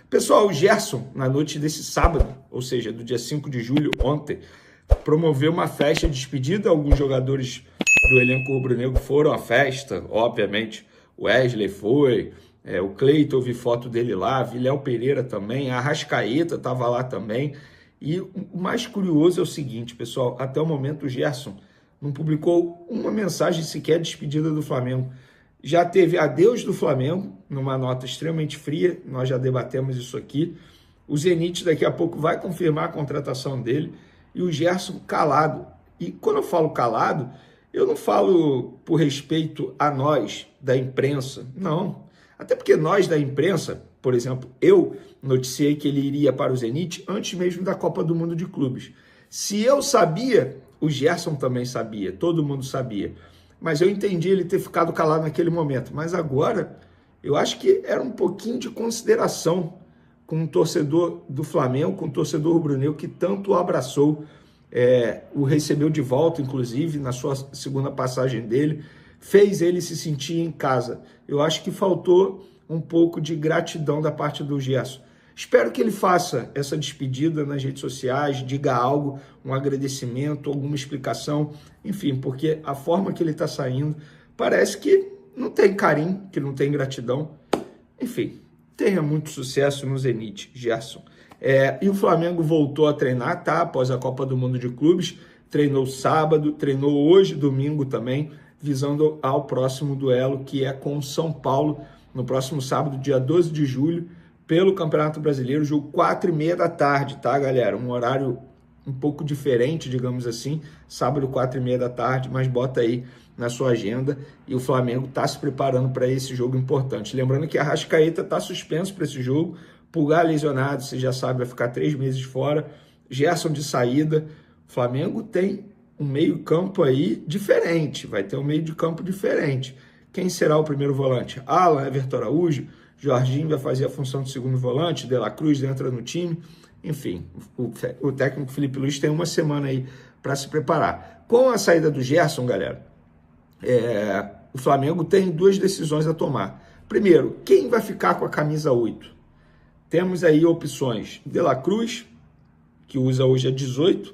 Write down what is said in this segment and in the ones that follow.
Pessoal, o Gerson, na noite desse sábado, ou seja, do dia 5 de julho, ontem, promoveu uma festa de despedida. Alguns jogadores do elenco rubro-negro foram à festa, obviamente. O Wesley foi, o Cleiton, eu vi foto dele lá, Viléo Pereira também, a Arrascaeta estava lá também. E o mais curioso é o seguinte, pessoal, até o momento o Gerson não publicou uma mensagem sequer de despedida do Flamengo. Já teve adeus do Flamengo, numa nota extremamente fria, nós já debatemos isso aqui. O Zenit daqui a pouco vai confirmar a contratação dele e o Gerson calado. E quando eu falo calado, eu não falo por respeito a nós da imprensa, não. Até porque nós da imprensa, por exemplo, eu noticiei que ele iria para o Zenit antes mesmo da Copa do Mundo de Clubes. Se eu sabia, o Gerson também sabia, todo mundo sabia. Mas eu entendi ele ter ficado calado naquele momento. Mas agora, eu acho que era um pouquinho de consideração com o torcedor do Flamengo, com o torcedor rubro-negro que tanto o abraçou, o recebeu de volta, inclusive, na sua segunda passagem dele, fez ele se sentir em casa. Eu acho que faltou um pouco de gratidão da parte do Gerson. Espero que ele faça essa despedida nas redes sociais, diga algo, um agradecimento, alguma explicação, enfim, porque a forma que ele está saindo parece que não tem carinho, que não tem gratidão. Enfim, tenha muito sucesso no Zenit, Gerson. E o Flamengo voltou a treinar, tá? Após a Copa do Mundo de Clubes, treinou sábado, treinou hoje, domingo também, visando ao próximo duelo, que é com o São Paulo, no próximo sábado, dia 12 de julho, pelo Campeonato Brasileiro, jogo 4h30 da tarde, tá, galera? Um horário um pouco diferente, digamos assim, sábado 4h30 da tarde, mas bota aí na sua agenda e o Flamengo está se preparando para esse jogo importante. Lembrando que a Arrascaeta está suspenso para esse jogo, Pulgar lesionado, você já sabe, vai ficar 3 meses fora, Gerson de saída. O Flamengo tem um meio campo aí diferente, vai ter um meio de campo diferente. Quem será o primeiro volante? Alan, Everton Araújo, Jorginho vai fazer a função de segundo volante, De La Cruz entra no time, enfim, o técnico Felipe Luiz tem uma semana aí para se preparar. Com a saída do Gerson, galera, o Flamengo tem 2 decisões a tomar. Primeiro, quem vai ficar com a camisa 8? Temos aí opções: De La Cruz, que usa hoje a 18,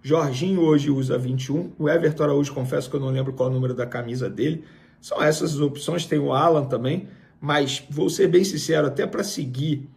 Jorginho hoje usa 21, o Everton Araújo, confesso que eu não lembro qual é o número da camisa dele. São essas as opções, tem o Alan também, mas vou ser bem sincero, até para seguir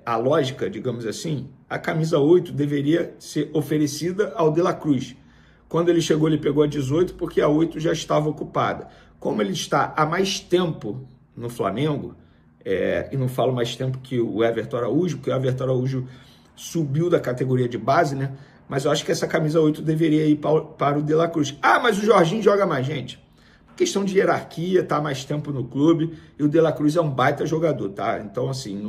a lógica, digamos assim, a camisa 8 deveria ser oferecida ao De La Cruz. Quando ele chegou, ele pegou a 18 porque a 8 já estava ocupada. Como ele está há mais tempo no Flamengo, e não falo mais tempo que o Everton Araújo, porque o Everton Araújo subiu da categoria de base, né? Mas eu acho que essa camisa 8 deveria ir para o De La Cruz. Ah, mas o Jorginho joga mais, gente. Questão de hierarquia, tá mais tempo no clube, e o De La Cruz é um baita jogador, tá? Então, assim,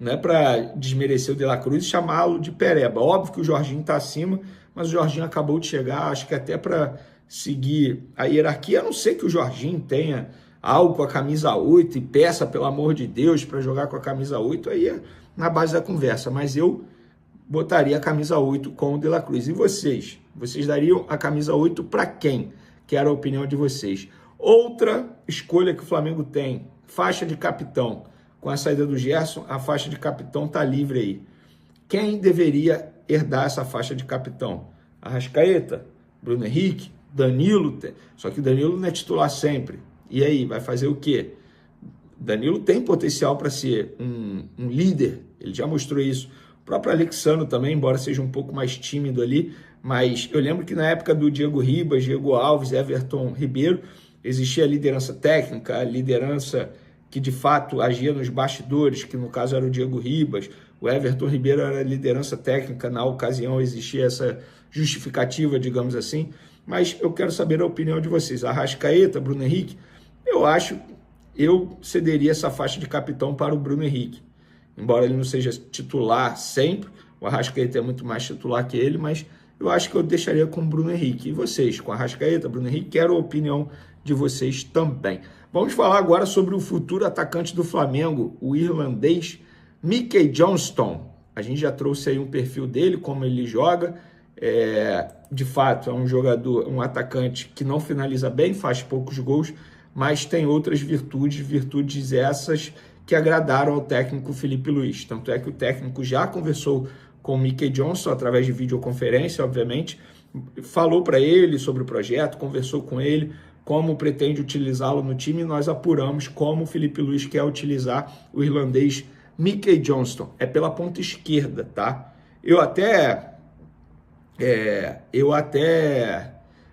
não é para desmerecer o De La Cruz e chamá-lo de pereba. Óbvio que o Jorginho tá acima, mas o Jorginho acabou de chegar, acho que até para seguir a hierarquia, a não ser que o Jorginho tenha algo com a camisa 8 e peça, pelo amor de Deus, para jogar com a camisa 8, aí é na base da conversa. Mas eu botaria a camisa 8 com o De La Cruz. E vocês? Vocês dariam a camisa 8 para quem? Quero a opinião de vocês. Outra escolha que o Flamengo tem, faixa de capitão. Com a saída do Gerson, a faixa de capitão está livre aí. Quem deveria herdar essa faixa de capitão? Arrascaeta, Bruno Henrique, Danilo. Só que o Danilo não é titular sempre. E aí, vai fazer o quê? Danilo tem potencial para ser um líder, ele já mostrou isso. O próprio Alexandre também, embora seja um pouco mais tímido ali, mas eu lembro que na época do Diego Ribas, Diego Alves, Everton Ribeiro, existia a liderança técnica, a liderança que de fato agia nos bastidores, que no caso era o Diego Ribas, o Everton Ribeiro era a liderança técnica, na ocasião existia essa justificativa, digamos assim, mas eu quero saber a opinião de vocês. Arrascaeta, Bruno Henrique, eu cederia essa faixa de capitão para o Bruno Henrique, embora ele não seja titular sempre, o Arrascaeta é muito mais titular que ele, mas eu acho que eu deixaria com o Bruno Henrique. E vocês, com a Arrascaeta, Bruno Henrique, quero a opinião de vocês também. Vamos falar agora sobre o futuro atacante do Flamengo, o irlandês Mickey Johnston. A gente já trouxe aí um perfil dele, como ele joga. De fato, é um jogador, um atacante que não finaliza bem, faz poucos gols, mas tem outras virtudes essas que agradaram ao técnico Felipe Luiz. Tanto é que o técnico já conversou com o Mickey Johnson através de videoconferência, obviamente, falou para ele sobre o projeto, conversou com ele, como pretende utilizá-lo no time, e nós apuramos como o Felipe Luiz quer utilizar o irlandês Mickey Johnston. É pela ponta esquerda, tá? Eu até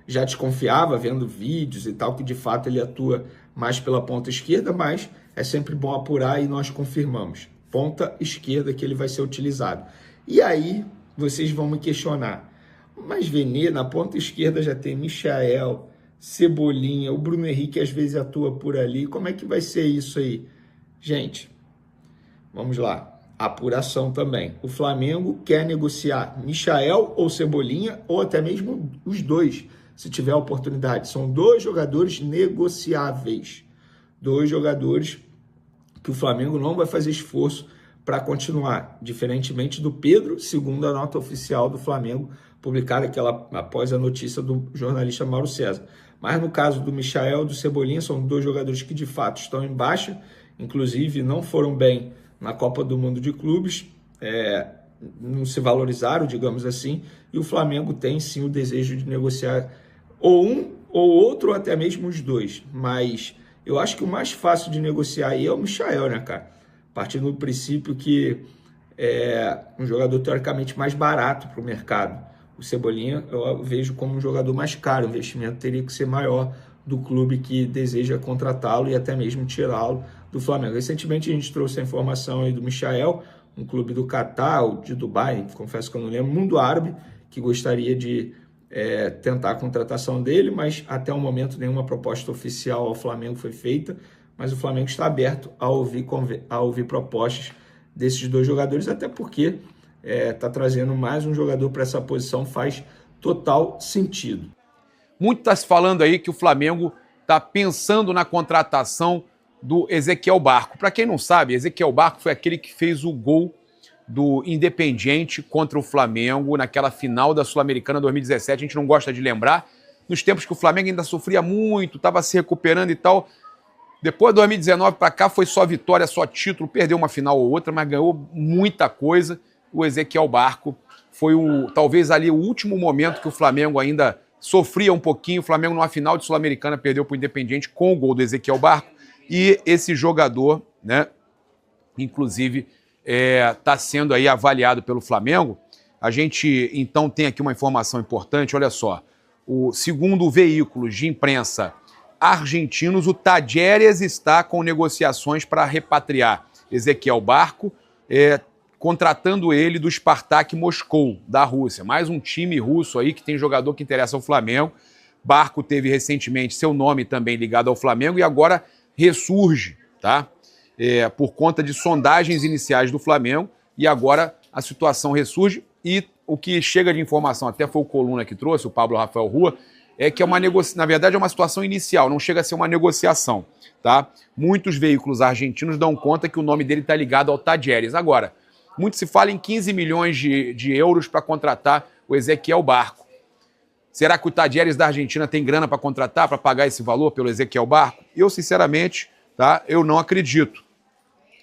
já desconfiava, vendo vídeos e tal, que de fato ele atua mais pela ponta esquerda, mas é sempre bom apurar e nós confirmamos. Ponta esquerda que ele vai ser utilizado. E aí, vocês vão me questionar, mas Vene, na ponta esquerda já tem Michael, Cebolinha, o Bruno Henrique às vezes atua por ali, como é que vai ser isso aí? Gente, vamos lá, apuração também. O Flamengo quer negociar Michael ou Cebolinha, ou até mesmo os dois, se tiver oportunidade. São 2 jogadores negociáveis, 2 jogadores que o Flamengo não vai fazer esforço para continuar, diferentemente do Pedro, segundo a nota oficial do Flamengo, publicada após a notícia do jornalista Mauro César. Mas no caso do Michael e do Cebolinha, são 2 jogadores que de fato estão em baixa, inclusive não foram bem na Copa do Mundo de Clubes, não se valorizaram, digamos assim, e o Flamengo tem sim o desejo de negociar ou um ou outro, ou até mesmo os 2, mas eu acho que o mais fácil de negociar aí é o Michael, né, cara? Partindo do princípio que é um jogador teoricamente mais barato para o mercado. O Cebolinha eu vejo como um jogador mais caro, o investimento teria que ser maior do clube que deseja contratá-lo e até mesmo tirá-lo do Flamengo. Recentemente a gente trouxe a informação aí do Michael, um clube do Catar, ou de Dubai, confesso que eu não lembro, mundo árabe, que gostaria de tentar a contratação dele, mas até o momento nenhuma proposta oficial ao Flamengo foi feita, mas o Flamengo está aberto a ouvir propostas desses 2 jogadores, até porque está trazendo mais um jogador para essa posição, faz total sentido. Muito está se falando aí que o Flamengo está pensando na contratação do Ezequiel Barco. Para quem não sabe, Ezequiel Barco foi aquele que fez o gol do Independiente contra o Flamengo naquela final da Sul-Americana 2017. A gente não gosta de lembrar, nos tempos que o Flamengo ainda sofria muito, estava se recuperando e tal. Depois de 2019 para cá foi só vitória, só título, perdeu uma final ou outra, mas ganhou muita coisa. O Ezequiel Barco foi talvez ali o último momento que o Flamengo ainda sofria um pouquinho. O Flamengo numa final de Sul-Americana perdeu para o Independiente com o gol do Ezequiel Barco. E esse jogador, né, inclusive, está sendo aí avaliado pelo Flamengo. A gente, então, tem aqui uma informação importante, olha só. Segundo veículos de imprensa argentinos, o Talleres está com negociações para repatriar Ezequiel Barco, contratando ele do Spartak Moscou, da Rússia. Mais um time russo aí que tem jogador que interessa ao Flamengo. Barco teve recentemente seu nome também ligado ao Flamengo e agora ressurge, tá? Por conta de sondagens iniciais do Flamengo, e agora a situação ressurge, e o que chega de informação, até foi o Coluna que trouxe, o Pablo Rafael Rua, é que na verdade é uma situação inicial, não chega a ser uma negociação, tá? Muitos veículos argentinos dão conta que o nome dele está ligado ao Talleres. Agora, muito se fala em 15 milhões de euros para contratar o Ezequiel Barco. Será que o Talleres da Argentina tem grana para contratar, para pagar esse valor pelo Ezequiel Barco? Eu, sinceramente, tá, eu não acredito.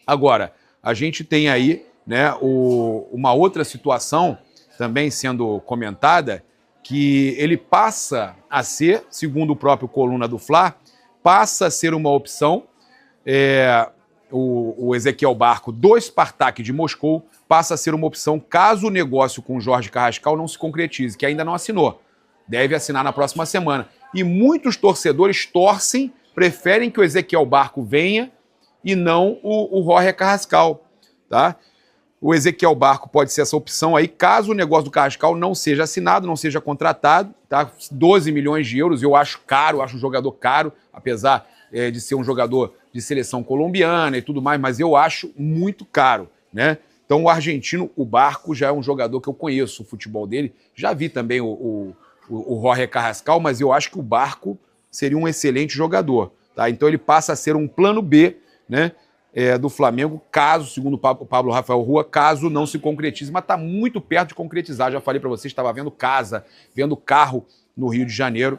Agora, a gente tem aí, né, uma outra situação também sendo comentada, que ele passa a ser, segundo o próprio Coluna do Fla, passa a ser uma opção, o Ezequiel Barco do Spartak de Moscou passa a ser uma opção caso o negócio com o Jorge Carrascal não se concretize, que ainda não assinou. Deve assinar na próxima semana. E muitos torcedores preferem que o Ezequiel Barco venha e não o Jorge Carrascal, tá? O Ezequiel Barco pode ser essa opção aí, caso o negócio do Carrascal não seja assinado, não seja contratado, tá? 12 milhões de euros, eu acho caro, acho um jogador caro, apesar de ser um jogador de seleção colombiana e tudo mais, mas eu acho muito caro, né? Então o argentino, o Barco, já é um jogador que eu conheço o futebol dele, já vi também o Jorge Carrascal, mas eu acho que o Barco seria um excelente jogador, tá? Então ele passa a ser um plano B, né, do Flamengo, caso, segundo o Pablo Rafael Rua, caso não se concretize, mas está muito perto de concretizar. Já falei para vocês, estava vendo casa, vendo carro no Rio de Janeiro.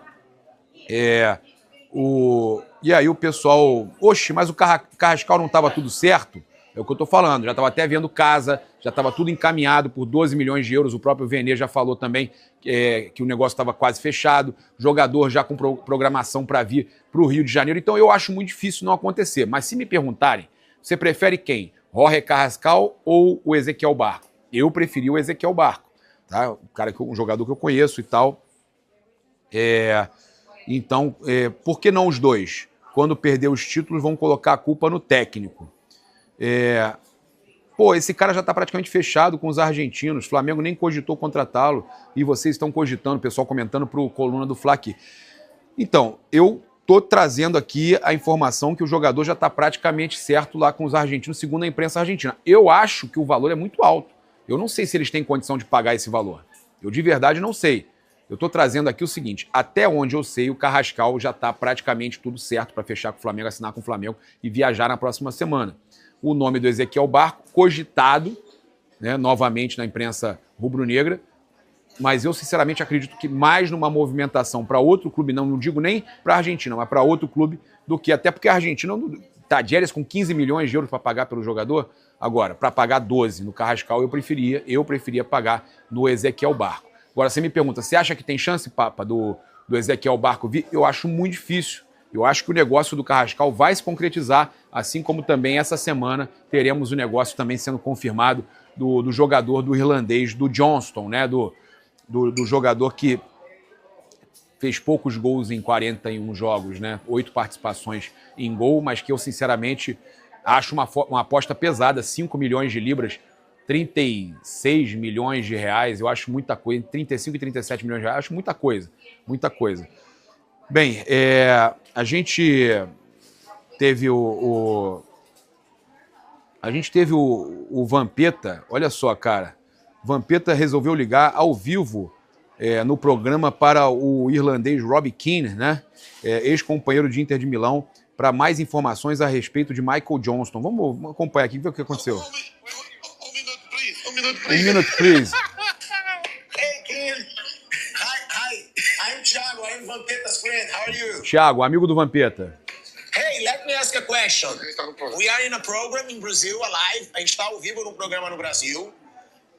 E aí o pessoal, oxe, mas o Carrascal não estava tudo certo? É o que eu estou falando, já estava até vendo casa, já estava tudo encaminhado por 12 milhões de euros, o próprio Vene já falou também que o negócio estava quase fechado, jogador já com programação para vir para o Rio de Janeiro, então eu acho muito difícil não acontecer. Mas se me perguntarem, você prefere quem? Jorge Carrascal ou o Ezequiel Barco? Eu preferi o Ezequiel Barco, tá? Um jogador que eu conheço e tal. Então, por que não os dois? Quando perder os títulos, vão colocar a culpa no técnico. Esse cara já está praticamente fechado com os argentinos. O Flamengo nem cogitou contratá-lo e vocês estão cogitando, o pessoal comentando para o coluna do Fla aqui. Então, eu estou trazendo aqui a informação que o jogador já está praticamente certo lá com os argentinos, segundo a imprensa argentina. Eu acho que o valor é muito alto. Eu não sei se eles têm condição de pagar esse valor. Eu de verdade não sei. Eu estou trazendo aqui o seguinte, até onde eu sei, o Carrascal já está praticamente tudo certo para fechar com o Flamengo, assinar com o Flamengo e viajar na próxima semana. O nome do Ezequiel Barco, cogitado, né, novamente na imprensa rubro-negra, mas eu sinceramente acredito que mais numa movimentação para outro clube, não digo nem para a Argentina, mas para outro clube, do que até porque a Argentina está Tadieres com 15 milhões de euros para pagar pelo jogador. Agora, para pagar 12 no Carrascal, eu preferia pagar no Ezequiel Barco. Agora, você me pergunta, você acha que tem chance, Papa, do Ezequiel Barco vir? Eu acho muito difícil. Eu acho que o negócio do Carrascal vai se concretizar, assim como também essa semana teremos o negócio também sendo confirmado do jogador do irlandês, do Johnston, né? Do jogador que fez poucos gols em 41 jogos, né? 8 participações em gol, mas que eu, sinceramente, acho uma aposta pesada, 5 milhões de libras, 36 milhões de reais, eu acho muita coisa, 35 e 37 milhões de reais, acho muita coisa, muita coisa. Bem, a gente teve o Vampeta, olha só, cara, Vampeta resolveu ligar ao vivo no programa para o irlandês Robbie Keane, né, ex-companheiro de Inter de Milão, para mais informações a respeito de Michael Johnston. Vamos acompanhar aqui, ver o que aconteceu. Um minuto, please. Hey, Keane. Hi. I'm Thiago. I'm Vampeta's friend. How are you? Thiago, amigo do Vampeta. Hey, let me ask a question. We are in a program in Brazil, alive. A gente está ao vivo num programa no Brasil.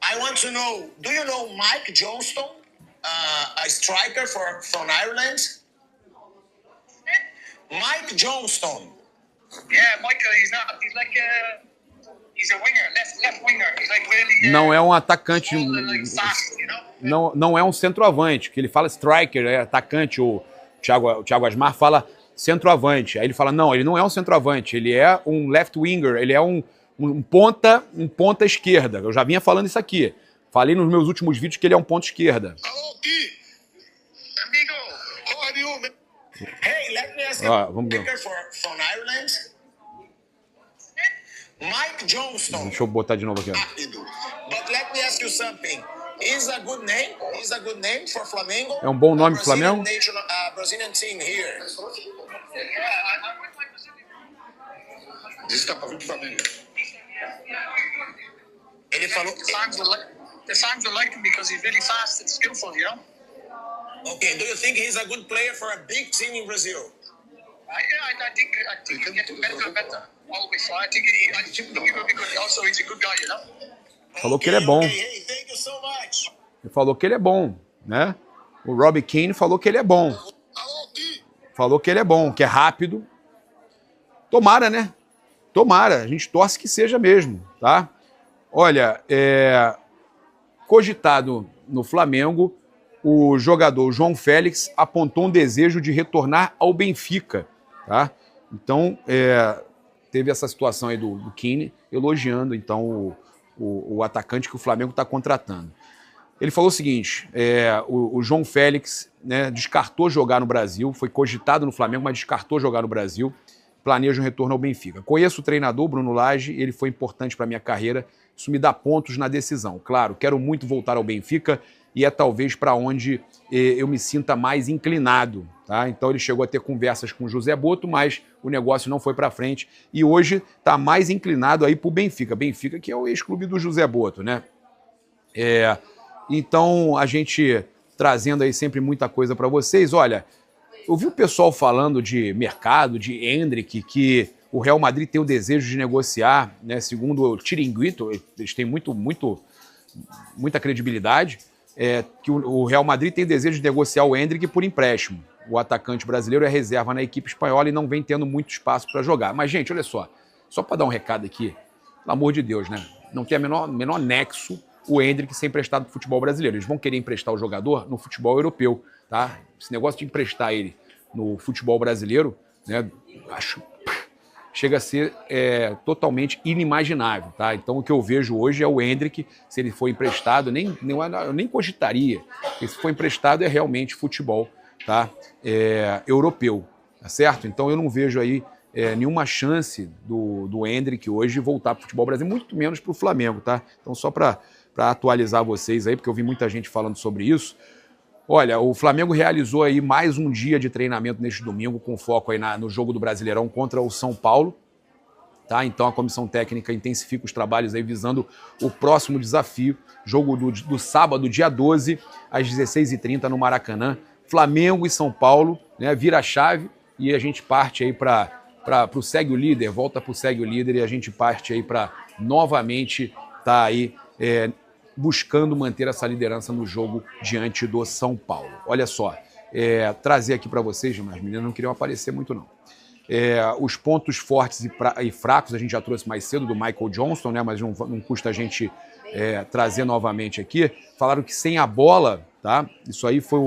I want to know, do you know Mike Johnston, a striker from Ireland? Mike Johnston. Yeah, Michael, he's like he's a winger, left winger. He's like really Não é um atacante, fast, you know? não é um centroavante, que ele fala striker, é atacante, o Thiago Asmar fala centroavante. Aí ele fala, não, ele não é um centroavante, ele é um left winger, ele é um ponta esquerda. Eu já vinha falando isso aqui. Falei nos meus últimos vídeos que ele é um ponta esquerda. Amigo, How are you? Hey, let me ask a striker from Ireland. Mike Johnston. Deixa eu botar de novo aqui. But let me ask you something. Is a good name? Is a good name for Flamengo? É um bom nome pro Flamengo? Brazilian team here. Diz que tá pra vir pro Flamengo. Ele falou. The fans will like him because he's really fast and skillful, you know? Okay, do you think he's a good player for a big team in Brazil? I think he's getting better and better. Always. So I think he will be good. Also, he's a good guy, you know? Falou que ele é bom. Hey, thank you so much. Ele falou que ele é bom, né? O Robbie Keane falou que ele é bom. Falou que ele é bom, que é rápido. Tomara, né? Tomara. A gente torce que seja mesmo, tá? Olha, cogitado no Flamengo, o jogador João Félix apontou um desejo de retornar ao Benfica, tá? Então, teve essa situação aí do Keane, elogiando, então, o atacante que o Flamengo está contratando. Ele falou o seguinte, o João Félix, né, descartou jogar no Brasil, foi cogitado no Flamengo, mas descartou jogar no Brasil, planeja um retorno ao Benfica. Conheço o treinador, Bruno Lage, ele foi importante para a minha carreira, isso me dá pontos na decisão. Claro, quero muito voltar ao Benfica e é talvez para onde eu me sinta mais inclinado, tá? Então ele chegou a ter conversas com o José Boto, mas o negócio não foi para frente e hoje está mais inclinado aí para o Benfica. Benfica que é o ex-clube do José Boto, né? Então a gente trazendo aí sempre muita coisa para vocês. Olha, eu vi o pessoal falando de mercado, de Endrick, que o Real Madrid tem o desejo de negociar, né? Segundo o Chiringuito, eles têm muita credibilidade, que o Real Madrid tem desejo de negociar o Endrick por empréstimo. O atacante brasileiro é reserva na equipe espanhola e não vem tendo muito espaço para jogar. Mas, gente, olha só para dar um recado aqui, pelo amor de Deus, né? Não tem menor nexo o Endrick ser emprestado para o futebol brasileiro. Eles vão querer emprestar o jogador no futebol europeu, tá? Esse negócio de emprestar ele no futebol brasileiro, né? Chega a ser totalmente inimaginável, tá? Então o que eu vejo hoje é o Endrick, se ele for emprestado, eu nem cogitaria, se for emprestado é realmente futebol, tá? Europeu, tá certo? Então eu não vejo aí nenhuma chance do Endrick hoje voltar para o futebol brasileiro, muito menos para o Flamengo, tá? Então só para atualizar vocês aí, porque eu vi muita gente falando sobre isso. Olha, o Flamengo realizou aí mais um dia de treinamento neste domingo, com foco aí no jogo do Brasileirão contra o São Paulo, tá? Então a comissão técnica intensifica os trabalhos aí visando o próximo desafio, jogo do sábado, dia 12, às 16h30 no Maracanã, Flamengo e São Paulo, né? Vira a chave e a gente parte aí para o Segue o Líder, volta para o Segue o Líder e a gente parte aí para novamente tá aí buscando manter essa liderança no jogo diante do São Paulo. Olha só, trazer aqui para vocês, mas as meninas não queriam aparecer muito não. Os pontos fortes e fracos a gente já trouxe mais cedo do Michael Johnston, né? Mas não custa a gente trazer novamente aqui. Falaram que sem a bola, tá? Isso aí foi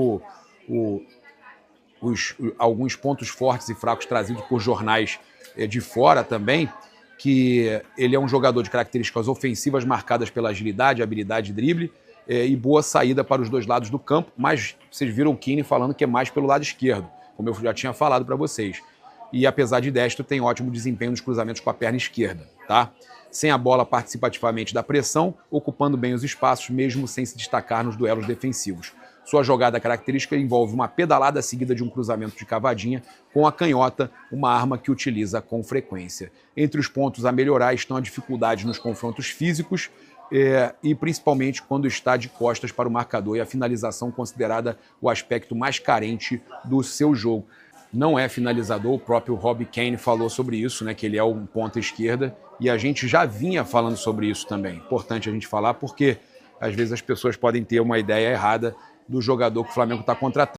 alguns pontos fortes e fracos trazidos por jornais de fora também, que ele é um jogador de características ofensivas marcadas pela agilidade, habilidade de drible e boa saída para os dois lados do campo, mas vocês viram o Keane falando que é mais pelo lado esquerdo, como eu já tinha falado para vocês. E apesar de destro, tem ótimo desempenho nos cruzamentos com a perna esquerda, tá? Sem a bola participativamente da pressão, ocupando bem os espaços, mesmo sem se destacar nos duelos defensivos. Sua jogada característica envolve uma pedalada seguida de um cruzamento de cavadinha com a canhota, uma arma que utiliza com frequência. Entre os pontos a melhorar estão a dificuldade nos confrontos físicos e principalmente quando está de costas para o marcador e a finalização considerada o aspecto mais carente do seu jogo. Não é finalizador, o próprio Rob Keane falou sobre isso, né, que ele é um ponta esquerda e a gente já vinha falando sobre isso também. Importante a gente falar porque às vezes as pessoas podem ter uma ideia errada do jogador que o Flamengo está contratando.